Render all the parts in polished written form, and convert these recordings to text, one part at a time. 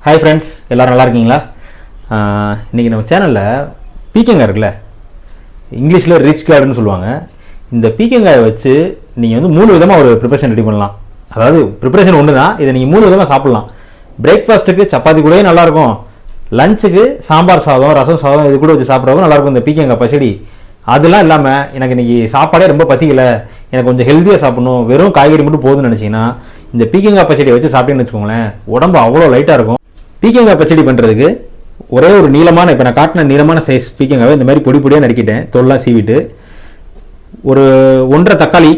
Hi friends, எல்லாரும் நல்லா இருக்கீங்களா? இன்னைக்கு நம்ம சேனல்ல பீக்கங்காய் இருக்குல்ல, இங்கிலீஷ்ல ரிச் கார்டுன்னு சொல்லுவாங்க. இந்த பீக்கங்காயை வச்சு நீங்க வந்து மூணு விதமா ஒரு ப்ரிப்பரேஷன் ரெடி பண்ணலாம். அதாவது ப்ரிப்பரேஷன் ஒன்று தான், இதை நீங்க மூணு விதமா சாப்பிடலாம். பிரேக்ஃபாஸ்ட்டுக்கு சப்பாத்தி கூடவே நல்லா இருக்கும், லஞ்சுக்கு சாம்பார் சாதம் ரசம் சாதம் இது கூட வச்சு சாப்பிட்றதும் நல்லா இருக்கும் இந்த பீக்கங்காய் பச்சடி. அதெல்லாம் இல்லாமல் எனக்கு இன்னைக்கு சாப்பாடே ரொம்ப பசிக்கலை, எனக்கு கொஞ்சம் ஹெல்த்தியாக சாப்பிடணும், வெறும் காய்கறி மட்டும் போதுன்னு நினச்சிங்கன்னா இந்த பீக்கங்காய் பச்சடியை வச்சு சாப்பிட்டேன்னு வச்சுக்கோங்களேன், உடம்பு அவ்வளோ லைட்டாக இருக்கும். பீக்கங்காய் பச்சடி பண்ணுறதுக்கு ஒரே ஒரு நீளமான, இப்போ நான் காட்டின நீளமான சைஸ் பீக்கங்காவை இந்த மாதிரி பொடி பொடியாக நறுக்கிட்டேன், தோல்லாம் சீவிட்டு. ஒரு 1.5 தக்காளி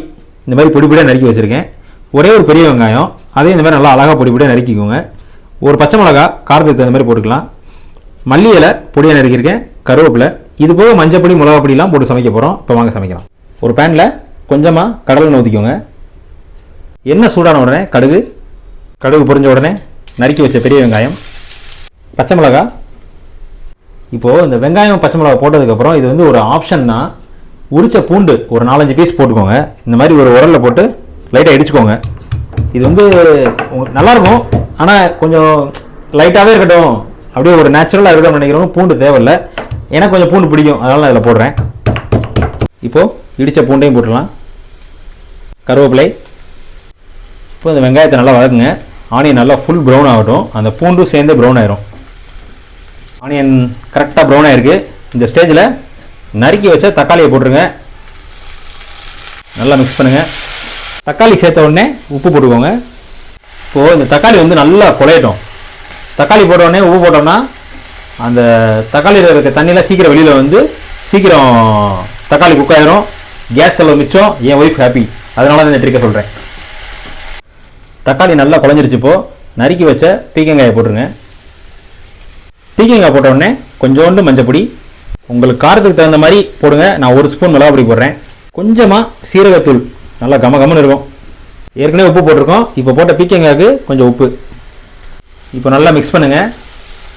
இந்த மாதிரி பொடி பொடியாக நறுக்கி வச்சுருக்கேன். ஒரே ஒரு பெரிய வெங்காயம், அதையும் இந்த மாதிரி நல்லா அழகாக பொடி பொடியாக நறுக்கிக்கோங்க. ஒரு பச்சை மிளகா காரத்துக்கு தகுந்த மாதிரி போட்டுக்கலாம். மல்லி இலை பொடியாக நறுக்கியிருக்கேன், கருவேப்பிலை, இது போக மஞ்சப்பொடி மிளகா பொடியெலாம் போட்டு சமைக்க போகிறோம். இப்போ வாங்க சமைக்கலாம். ஒரு பேனில் கொஞ்சமாக கடலை ஊற்றிக்கோங்க. எண்ணெய் சூடான உடனே கடுகு பொரிஞ்ச உடனே நறுக்கி வச்ச பெரிய வெங்காயம், பச்சை மிளகா. இப்போது இந்த வெங்காயம் பச்சை மிளகா போட்டதுக்கப்புறம் இது வந்து ஒரு ஆப்ஷன் தான், உரிச்ச பூண்டு ஒரு 4-5 பீஸ் போட்டுக்கோங்க. இந்த மாதிரி ஒரு உரலில் போட்டு லைட்டாக இடிச்சுக்கோங்க. இது வந்து நல்லாயிருக்கும், ஆனால் கொஞ்சம் லைட்டாகவே இருக்கட்டும், அப்படியே ஒரு நேச்சுரலாக இருக்கணும்னு நினைக்கிறவங்க பூண்டு தேவையில்லை. எனக்கு கொஞ்சம் பூண்டு பிடிக்கும், அதனால் நான் இதில் போடுறேன். இப்போது இடித்த பூண்டையும் போட்டுடலாம், கருவேப்பிலை. இப்போ இந்த வெங்காயத்தை நல்லா வதக்குங்க. ஆனியன் நல்லா ஃபுல் ப்ரௌன் ஆகட்டும், அந்த பூண்டும் சேர்ந்து ப்ரௌன் ஆயிரும். ஆனியன் கரெக்டாக ப்ரௌன் ஆகிருக்கு. இந்த ஸ்டேஜில் நறுக்கி வச்ச தக்காளியை போட்டுருங்க, நல்லா மிக்ஸ் பண்ணுங்கள். தக்காளி சேர்த்த உடனே உப்பு போட்டுக்கோங்க. இப்போது இந்த தக்காளி வந்து நல்லா குழையட்டும். தக்காளி போட்ட உடனே உப்பு போட்டோம்னா அந்த தக்காளியில் இருக்க தண்ணியெலாம் சீக்கிரம் வெளியில் வந்து சீக்கிரம் தக்காளி குக் ஆயிரும், கேஸ் செலவு மிச்சம், என் ஒய்ஃப் ஹாப்பி. அதனால தான் இந்த ட்ரிக்கை சொல்கிறேன். தக்காளி நல்லா குழஞ்சிருச்சு. இப்போது நறுக்கி வச்ச பீக்கங்காயை போட்டுருங்க. பீக்கங்காய் போட்ட உடனே கொஞ்சோண்டு மஞ்சப்பொடி, உங்களுக்கு காரத்துக்கு தகுந்த மாதிரி போடுங்க. நான் 1 ஸ்பூன் மிளகா பொடி போடுறேன். கொஞ்சமாக சீரகத்தூள், நல்லா கமகமன்னு இருக்கும். ஏற்கனவே உப்பு போட்டிருக்கோம், இப்போ போட்ட பீக்கங்காய்க்கு கொஞ்சம் உப்பு. இப்போ நல்லா மிக்ஸ் பண்ணுங்கள்,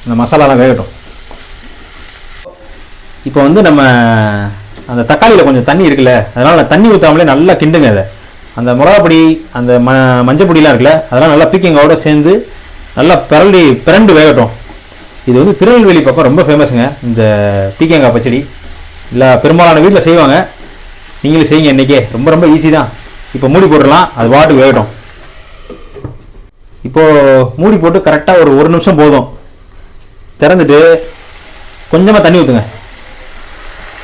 இந்த மசாலாலாம் வேகட்டும். இப்போ வந்து நம்ம அந்த தக்காளியில் கொஞ்சம் தண்ணி இருக்குல்ல, அதனால் நான் தண்ணி ஊற்றாமலே நல்லா கிண்டுங்க. அதை அந்த மிளகாப்பொடி அந்த மஞ்சள் பொடியெலாம் இருக்குல்ல, அதெல்லாம் நல்லா பீக்கங்காயோட சேர்ந்து நல்லா பிரண்டு வேகட்டும். இது வந்து திருநெல்வேலி பக்கம் ரொம்ப ஃபேமஸுங்க இந்த பீக்கங்காய் பச்சடி. இல்லை பெரும்பாலான வீட்டில் செய்வாங்க, நீங்களும் செய்யுங்க இன்றைக்கே, ரொம்ப ரொம்ப ஈஸி தான். இப்போ மூடி போட்டுடலாம், அது வாட்டுக்கு வேகட்டும். இப்போது மூடி போட்டு கரெக்டாக ஒரு 1 நிமிஷம் போதும். திறந்துட்டு கொஞ்சமாக தண்ணி ஊற்றுங்க.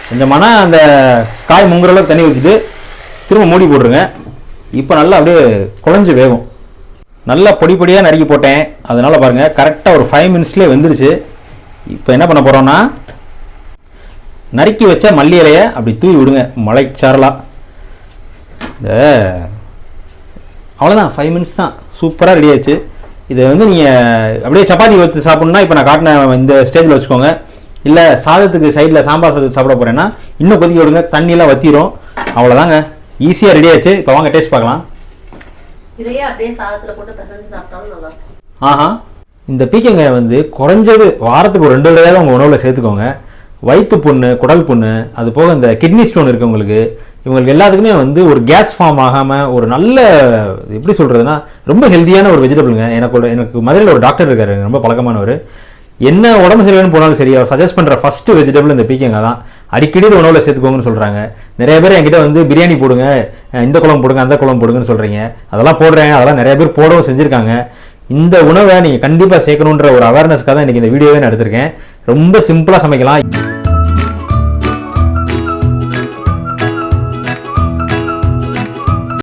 கொஞ்சமான அந்த காய் முங்குற அளவுக்கு தண்ணி ஊற்றிட்டு திரும்ப மூடி போட்டுருங்க. இப்போ நல்லா அப்படியே குழஞ்சி வேகும். நல்லா பொடி பொடியாக நறுக்கி போட்டேன், அதனால் பாருங்கள் கரெக்டாக ஒரு 5 மினிட்ஸ்லேயே வெந்துருச்சு. இப்போ என்ன பண்ண போகிறோன்னா, நறுக்கி வச்ச மல்லி இலையை அப்படி தூவி விடுங்க மலைச்சாரலாக. அவ்வளோதான், 5 மினிட்ஸ் தான், சூப்பராக ரெடி ஆச்சு. இதை வந்து நீங்கள் அப்படியே சப்பாத்தி வச்சு சாப்பிட்ணுன்னா இப்போ நான் காட்டின இந்த ஸ்டேஜில் வச்சுக்கோங்க. இல்லை சாதத்துக்கு சைடில் சாம்பார் சாதத்துக்கு சாப்பிட போகிறேன்னா இன்னும் கொதிக்க விடுங்க, தண்ணியெல்லாம் வற்றிடும். அவ்வளோதாங்க, ஈஸியாக ரெடி ஆச்சு. இப்போ வாங்க டேஸ்ட் பார்க்கலாம். ஆஹா, இந்த பீக்கங்காயை வந்து குறைஞ்சது வாரத்துக்கு ஒரு 2 தடவையாவது உங்கள் உணவில் சேர்த்துக்கோங்க. வயிற்று புண்ணு, குடல் புண்ணு, அது போக இந்த கிட்னி ஸ்டோன் இருக்கவங்களுக்கு, இவங்களுக்கு எல்லாத்துக்குமே வந்து ஒரு கேஸ் ஃபார்ம் ஆகாமல் ஒரு நல்ல, எப்படி சொல்கிறதுனா ரொம்ப ஹெல்த்தியான ஒரு வெஜிடபிளுங்க. எனக்கு மதுரையில் ஒரு டாக்டர் இருக்காரு, ரொம்ப பழக்கமானவர். என்ன உடம்பு சரியில்லைன்னு போனாலும் சரி, அவர் சஜஸ்ட் பண்ணுற ஃபஸ்ட்டு வெஜிடபிள் இந்த பீக்கங்காய் தான். அடிக்கடி உணவில் சேர்த்துக்கோங்கன்னு சொல்கிறாங்க. நிறைய பேர் என்கிட்ட வந்து பிரியாணி போடுங்க, இந்த குழம்பு போடுங்க, அந்த குழம்பு போடுங்கன்னு சொல்கிறீங்க. அதெல்லாம் போடுறேன், அதெல்லாம் நிறைய பேர் போடவும் செஞ்சுருக்காங்க. இந்த உணவை நீங்கள் கண்டிப்பாக சேர்க்கணுன்ற ஒரு அவேர்னஸ்க்காக தான் இன்றைக்கி இந்த வீடியோவே நான் எடுத்திருக்கேன். ரொம்ப சிம்பிளாக சமைக்கலாம்.